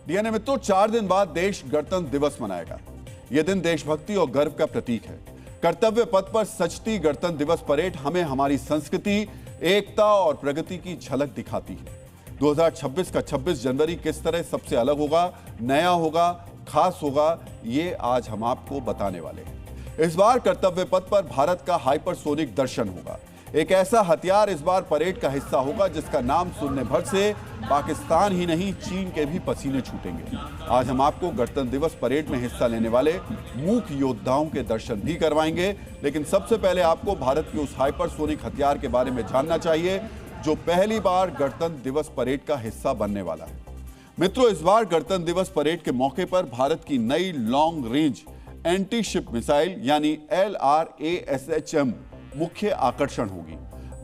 DNA मित्रों, 4 दिन बाद देश गणतंत्र दिवस मनाएगा। यह दिन देशभक्ति और गर्व का प्रतीक है। कर्तव्य पथ पर सजती गणतंत्र दिवस परेड हमें हमारी संस्कृति, एकता और प्रगति की झलक दिखाती है। 2026 का 26 जनवरी किस तरह सबसे अलग होगा, नया होगा, खास होगा, ये आज हम आपको बताने वाले हैं। इस बार कर्तव्य पथ पर भारत का हाइपरसोनिक दर्शन होगा। एक ऐसा हथियार इस बार परेड का हिस्सा होगा जिसका नाम सुनने भर से पाकिस्तान ही नहीं, चीन के भी पसीने छूटेंगे। आज हम आपको गणतंत्र दिवस परेड में हिस्सा लेने वाले मूक योद्धाओं के दर्शन भी करवाएंगे, लेकिन सबसे पहले आपको भारत के उस हाइपरसोनिक हथियार के बारे में जानना चाहिए जो पहली बार गणतंत्र दिवस परेड का हिस्सा बनने वाला है। मित्रों, इस बार गणतंत्र दिवस परेड के मौके पर भारत की नई long range anti ship missile यानी LRASHM मुख्य आकर्षण होगी।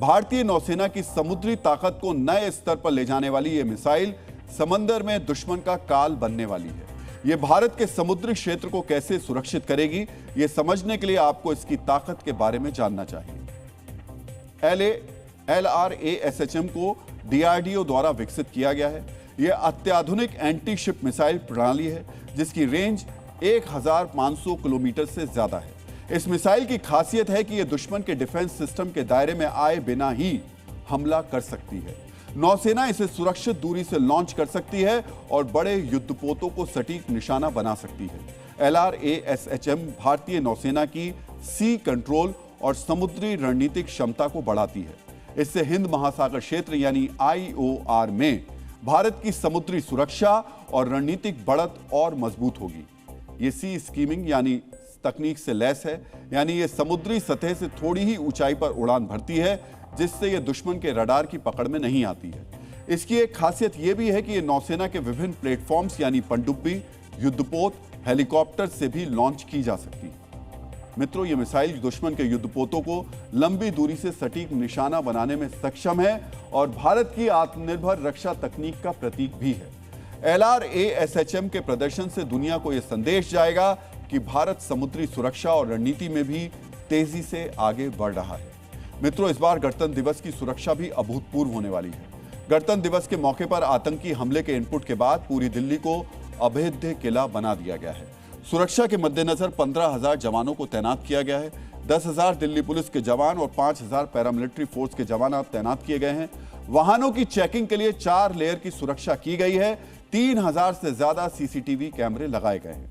भारतीय नौसेना की समुद्री ताकत को नए स्तर पर ले जाने वाली यह मिसाइल समंदर में दुश्मन का काल बनने वाली है। यह भारत के समुद्री क्षेत्र को कैसे सुरक्षित करेगी, यह समझने के लिए आपको इसकी ताकत के बारे में जानना चाहिए। LRASHM को DRDO द्वारा विकसित किया गया है। यह अत्याधुनिक एंटी शिप मिसाइल प्रणाली है जिसकी रेंज 1500 किलोमीटर से ज्यादा है। इस मिसाइल की खासियत है कि यह दुश्मन के डिफेंस सिस्टम के दायरे में आए बिना ही हमला कर सकती है। नौसेना इसे सुरक्षित दूरी से लॉन्च कर सकती है और बड़े युद्धपोतों को सटीक निशाना बना सकती है। LRASHM भारतीय नौसेना की सी कंट्रोल और समुद्री रणनीतिक क्षमता को बढ़ाती है। इससे हिंद महासागर क्षेत्र यानी IOR में भारत की समुद्री सुरक्षा और रणनीतिक बढ़त और मजबूत होगी। ये सी स्कीमिंग यानी तकनीक से लैस है, यानी ये समुद्री सतह से थोड़ी ही ऊंचाई पर उड़ान भरती है जिससे ये दुश्मन के रडार की पकड़ में नहीं आती है। इसकी एक खासियत यह भी है कि ये नौसेना के विभिन्न प्लेटफॉर्म्स यानी पनडुब्बी, युद्धपोत, हेलीकॉप्टर से भी लॉन्च की जा सकती है। मित्रों, ये मिसाइल दुश्मन के युद्धपोतों को लंबी दूरी से सटीक निशाना बनाने में सक्षम है और भारत की आत्मनिर्भर रक्षा तकनीक का प्रतीक भी है। LRASHM के प्रदर्शन से दुनिया को यह संदेश जाएगा कि भारत समुद्री सुरक्षा और रणनीति में भी तेजी से आगे बढ़ रहा है। मित्रों, इस बार गणतंत्र दिवस की सुरक्षा भी अभूतपूर्व होने वाली है। गणतंत्र दिवस के मौके पर आतंकी हमले के इनपुट के बाद पूरी दिल्ली को अभेद्य किला बना दिया गया है। सुरक्षा के मद्देनजर 15,000 जवानों को तैनात किया गया है। 10,000 दिल्ली पुलिस के जवान और 5,000 पैरामिलिट्री फोर्स के जवान तैनात किए गए हैं। वाहनों की चेकिंग के लिए 4 लेयर की सुरक्षा की गई है। 3,000 से ज्यादा CCTV कैमरे लगाए गए हैं।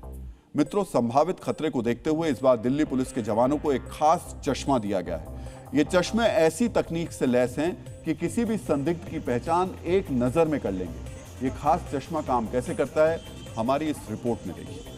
मित्रों, संभावित खतरे को देखते हुए इस बार दिल्ली पुलिस के जवानों को एक खास चश्मा दिया गया है। ये चश्मे ऐसी तकनीक से लैस हैं कि किसी भी संदिग्ध की पहचान एक नजर में कर लेंगे। ये खास चश्मा काम कैसे करता है, हमारी इस रिपोर्ट में देखिए।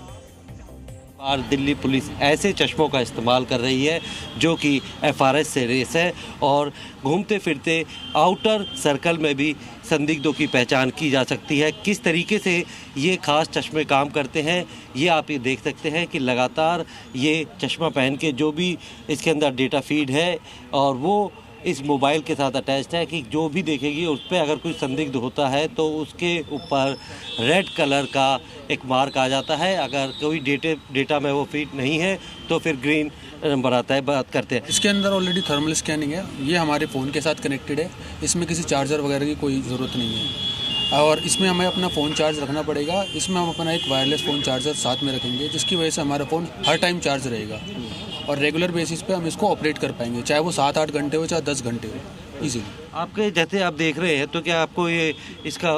और दिल्ली पुलिस ऐसे चश्मों का इस्तेमाल कर रही है जो कि FRS से रेस है और घूमते फिरते आउटर सर्कल में भी संदिग्धों की पहचान की जा सकती है। किस तरीके से ये खास चश्मे काम करते हैं ये आप ये देख सकते हैं कि लगातार ये चश्मा पहन के जो भी इसके अंदर डेटा फीड है और वो इस मोबाइल के साथ अटैच्ड है कि जो भी देखेगी उस पर अगर कोई संदिग्ध होता है तो उसके ऊपर रेड कलर का एक मार्क आ जाता है। अगर कोई डेटा में वो फिट नहीं है तो फिर ग्रीन नंबर आता है। बात करते हैं, इसके अंदर ऑलरेडी थर्मल स्कैनिंग है। ये हमारे फ़ोन के साथ कनेक्टेड है। इसमें किसी चार्जर वगैरह की कोई ज़रूरत नहीं है और इसमें हमें अपना फ़ोन चार्ज रखना पड़ेगा। इसमें हम अपना एक वायरलेस फ़ोन चार्जर साथ में रखेंगे जिसकी वजह से हमारा फ़ोन हर टाइम चार्ज रहेगा और रेगुलर बेसिस पे हम इसको ऑपरेट कर पाएंगे, चाहे वो 7-8 घंटे हो चाहे 10 घंटे हो, इजीली। आपके जैसे आप देख रहे हैं तो क्या आपको ये इसका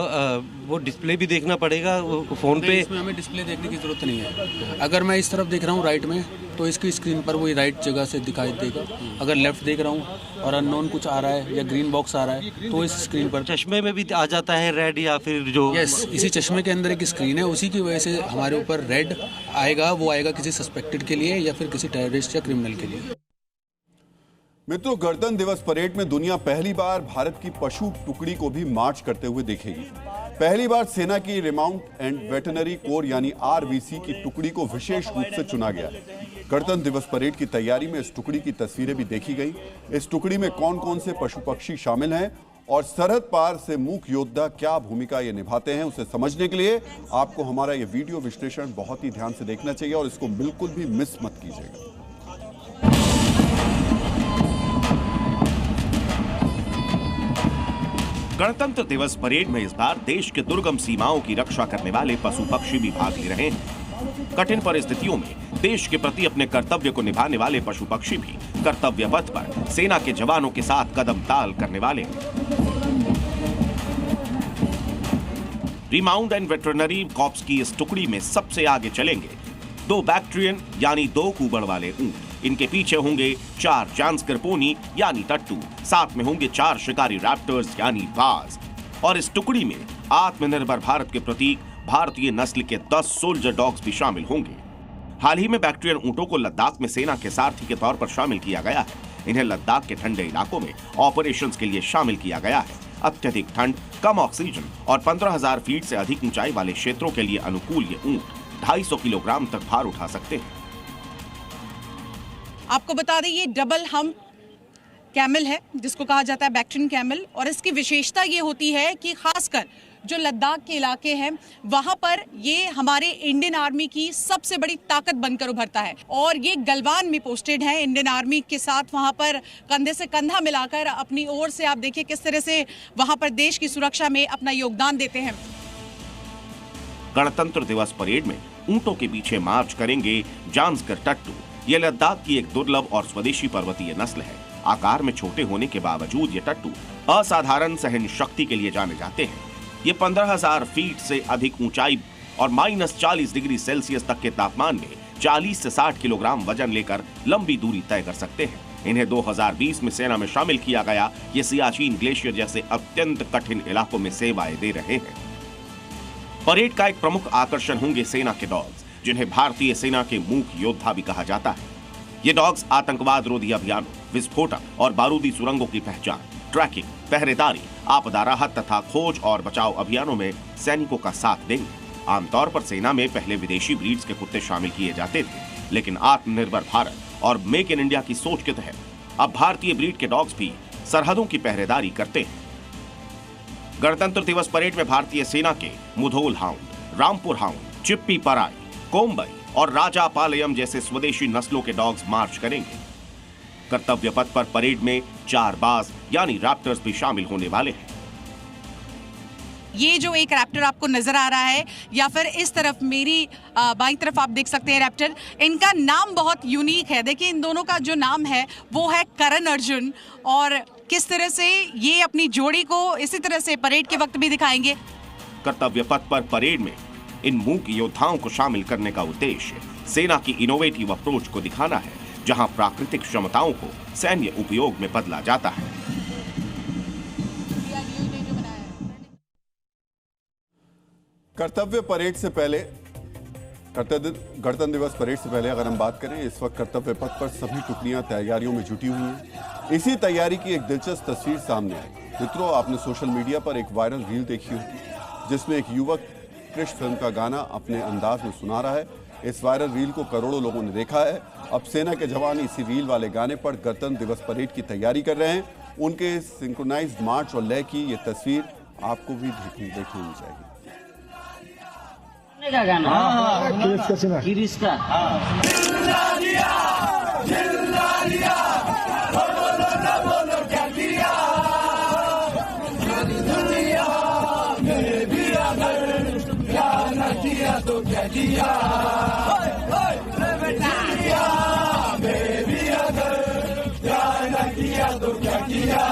वो डिस्प्ले भी देखना पड़ेगा फ़ोन पे? इसमें हमें डिस्प्ले देखने की ज़रूरत नहीं है। अगर मैं इस तरफ देख रहा हूँ राइट में तो इसकी स्क्रीन पर वही राइट जगह से दिखाई देगा। अगर लेफ्ट देख रहा हूँ और अननोन कुछ आ रहा है या ग्रीन बॉक्स आ रहा है तो इस स्क्रीन पर चश्मे में भी आ जाता है रेड या फिर जो इसी चश्मे के अंदर एक स्क्रीन है, उसी की वजह से हमारे ऊपर रेड आएगा। वो आएगा किसी सस्पेक्टेड के लिए या फिर किसी टेररिस्ट या क्रिमिनल के लिए। मित्रों, गणतंत्र दिवस परेड में दुनिया पहली बार भारत की पशु टुकड़ी को भी मार्च करते हुए देखेगी। पहली बार सेना की रिमाउंट एंड वेटनरी कोर यानी RVC की टुकड़ी को विशेष रूप से चुना गया। गणतंत्र दिवस परेड की तैयारी में इस टुकड़ी की तस्वीरें भी देखी गई। इस टुकड़ी में कौन कौन से पशु पक्षी शामिल हैं और सरहद पार से मूक योद्धा क्या भूमिका ये निभाते हैं, उसे समझने के लिए आपको हमारा ये वीडियो विश्लेषण बहुत ही ध्यान से देखना चाहिए और इसको बिल्कुल भी मिस मत कीजिएगा। गणतंत्र दिवस परेड में इस बार देश के दुर्गम सीमाओं की रक्षा करने वाले पशु पक्षी भी भाग ले रहे हैं। कठिन परिस्थितियों में देश के प्रति अपने कर्तव्य को निभाने वाले पशु पक्षी भी कर्तव्य पथ पर सेना के जवानों के साथ कदम ताल करने वाले हैं। रिमाउंड एंड वेटरनरी कॉर्प्स की इस टुकड़ी में सबसे आगे चलेंगे 2 बैक्ट्रियन यानी 2 कुबड़ वाले ऊंट। इनके पीछे होंगे 4 जानस्कर पोनी यानी टट्टू, साथ में होंगे 4 शिकारी रैप्टर्स यानी बाज। और इस टुकड़ी में आत्मनिर्भर भारत के प्रतीक भारतीय नस्ल के 10 सोल्जर डॉग्स भी शामिल होंगे। हाल ही में बैक्ट्रियन ऊंटों को लद्दाख में सेना के सारथी के तौर पर शामिल किया गया है। इन्हें लद्दाख के ठंडे इलाकों में ऑपरेशंस के लिए शामिल किया गया है। अत्यधिक ठंड, कम ऑक्सीजन और 15,000 फीट से अधिक ऊंचाई वाले क्षेत्रों के लिए अनुकूल ये ऊंट 250 किलोग्राम तक भार उठा सकते हैं। आपको बता दें, ये डबल हम्प कैमल है जिसको कहा जाता है बैक्ट्रियन कैमल, और इसकी विशेषता ये होती है कि खासकर जो लद्दाख के इलाके हैं वहां पर ये हमारे इंडियन आर्मी की सबसे बड़ी ताकत बनकर उभरता है। और ये गलवान में पोस्टेड है इंडियन आर्मी के साथ, वहां पर कंधे से कंधा मिलाकर अपनी ओर से आप देखिए किस तरह से वहां पर देश की सुरक्षा में अपना योगदान देते हैं। गणतंत्र दिवस परेड में ऊंटों के पीछे मार्च करेंगे जानस्कर टट्टू। ये लद्दाख की एक दुर्लभ और स्वदेशी पर्वतीय नस्ल है। आकार में छोटे होने के बावजूद ये टट्टू असाधारण सहन शक्ति के लिए जाने जाते हैं। ये 15,000 फीट से अधिक ऊंचाई और -40 डिग्री सेल्सियस तक के तापमान में 40 से 60 किलोग्राम वजन लेकर लंबी दूरी तय कर सकते हैं। इन्हें 2020 में सेना में शामिल किया गया। ये सियाचिन ग्लेशियर जैसे अत्यंत कठिन इलाकों में सेवाएं दे रहे हैं। परेड का एक प्रमुख आकर्षण होंगे सेना के डॉग्स, जिन्हें भारतीय सेना के मूक योद्धा भी कहा जाता है। ये डॉग्स आतंकवाद रोधी अभियानों, विस्फोटक और बारूदी सुरंगों की पहचान, ट्रैकिंग, पहरेदारी, आपदा राहत तथा खोज और बचाव अभियानों में सैनिकों का साथ देंगे। आमतौर पर सेना में पहले विदेशी ब्रीड्स के कुत्ते शामिल किए जाते थे, लेकिन आत्मनिर्भर भारत और मेक इन इंडिया की सोच के तहत अब भारतीय ब्रीड के डॉग्स भी सरहदों की पहरेदारी करते हैं। गणतंत्र दिवस परेड में भारतीय सेना के मुधोल हाउंड, रामपुर हाउंड, चिप्पी पराई, कोम्बई और राजा पालयम जैसे स्वदेशी नस्लों के डॉग्स मार्च करेंगे। कर्तव्य पथ पर परेड में 4 बाज यानी रैप्टर्स भी शामिल होने वाले हैं। ये जो एक रैप्टर आपको नजर आ रहा है, या फिर इस तरफ मेरी बाईं तरफ आप देख सकते हैं रैप्टर, इनका नाम बहुत यूनिक है। देखिए इन दोनों का जो नाम है वो है करण अर्जुन, और किस तरह से ये अपनी जोड़ी को इसी तरह से परेड के वक्त भी दिखाएंगे। कर्तव्य पथ पर परेड में इन मूक योद्धाओं को शामिल करने का उद्देश्य सेना की इनोवेटिव अप्रोच को दिखाना है, जहां प्राकृतिक क्षमताओं को सैन्य उपयोग में बदला जाता है। कर्तव्य परेड से पहले, गणतंत्र दिवस परेड से पहले अगर हम बात करें, इस वक्त कर्तव्य पथ पर सभी टुकड़ियां तैयारियों में जुटी हुई हैं। इसी तैयारी की एक दिलचस्प तस्वीर सामने आई। मित्रों, आपने सोशल मीडिया पर एक वायरल रील देखी होगी जिसमें एक युवक कृष फिल्म का गाना अपने अंदाज में सुना रहा है। इस वायरल रील को करोड़ों लोगों ने देखा है। अब सेना के जवान इसी रील वाले गाने पर गणतंत्र दिवस परेड की तैयारी कर रहे हैं। उनके सिंक्रोनाइज्ड मार्च और लय की ये तस्वीर आपको भी देखनी चाहिए। का गाना गिरीश का तो क्या किया बेबी, अगर क्या न किया तो क्या किया।